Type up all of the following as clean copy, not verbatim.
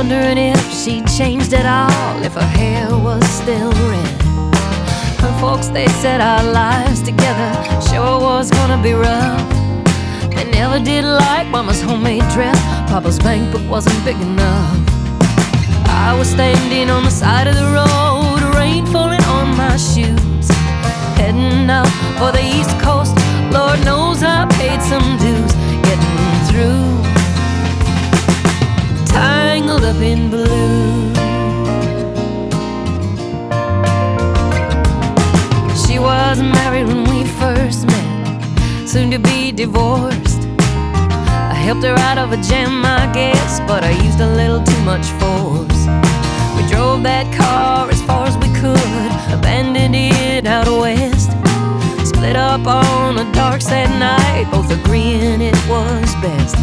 wondering if she'd changed at all, if her hair was still red. Her folks, they said our lives together sure was gonna be rough. They never did like Mama's homemade dress. Papa's bank book wasn't big enough. I was standing on the side of the road, rain falling on my shoes, heading out for the East Coast. Lord knows I paid some dues getting through. Tangled up in blue. She was married when we first met, soon to be divorced. I helped her out of a jam, I guess, but I used a little too much force. We drove that car as far as we could, abandoned it out west. Split up on a dark sad night, both agreeing it was best.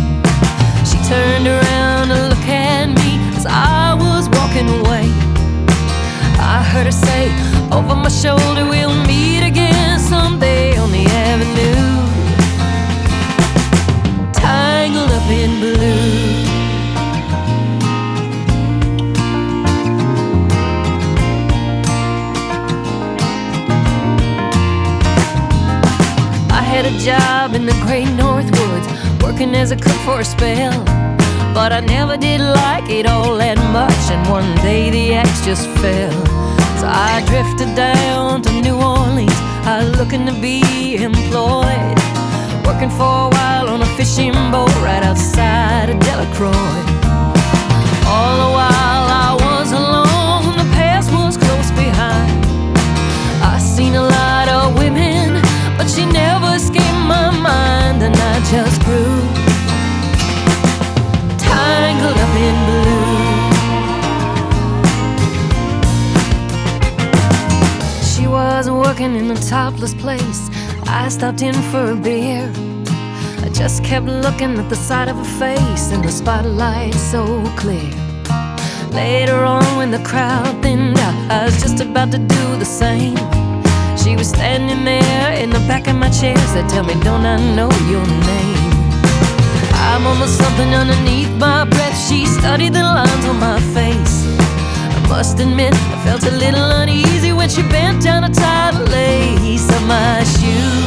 She turned around to look at me as I was walking away. I heard her say over my shoulder, we'll meet again someday on the avenue. Tangled up in blue. I had a job in the great North Woods, working as a cook for a spell, but I never did like it all that much, and one day the axe just fell. So I drifted down to New Orleans, I was looking to be employed, working for a while on a fishing boat right outside of Delacroix. All the while I was alone, the past was close behind. I seen a lot of women, but she never escaped my mind, and I just grew tangled up in blue. She was working in a topless place. I stopped in for a beer. I just kept looking at the side of her face in the spotlight so clear. Later on when the crowd thinned out, I was just about to do the same. She was standing there in the back of my chair, said, "Tell me, don't I know your name?" I mumbled something underneath my breath. She studied the lines on my face. I must admit, I felt a little uneasy when she bent down to tie the lace of my shoe.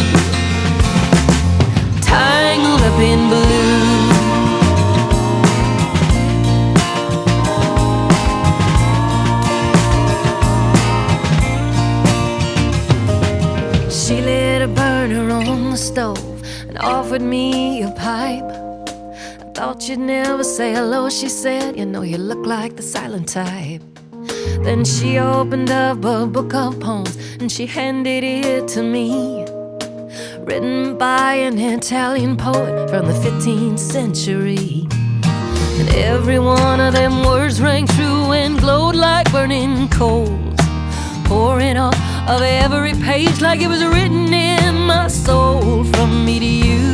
Tangled up in blue. She lit a burner on the stove and offered me a pipe. I thought you'd never say hello, she said. You know you look like the silent type. Then she opened up a book of poems and she handed it to me, written by an Italian poet from the 15th century. And every one of them words rang true and glowed like burning coals, pouring off of every page like it was written in my soul, from me to you.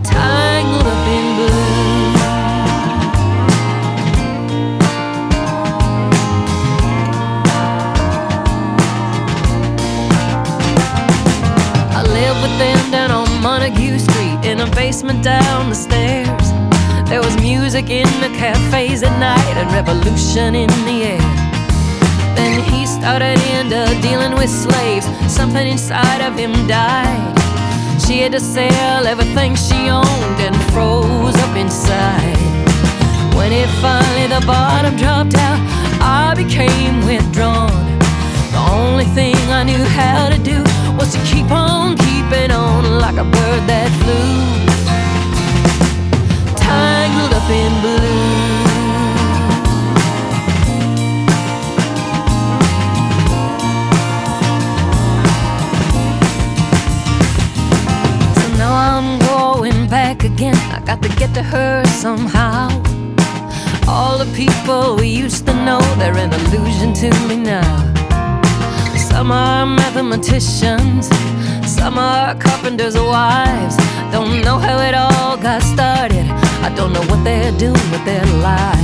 Tangled up in blue. I lived with them down on Montague Street, in a basement down the stairs. There was music in the cafes at night and revolution in the air. Then he started into dealing with slaves. Something inside of him died. She had to sell everything she owned and froze up inside. When it finally the bottom dropped out, I became withdrawn. The only thing I knew how to do was to keep on keeping on like a bird that flew. Tangled up in blue. Again, I got to get to her somehow. All the people we used to know, they're an illusion to me now. Some are mathematicians, some are carpenters' wives. Don't know how it all got started, I don't know what they're doing with their lives.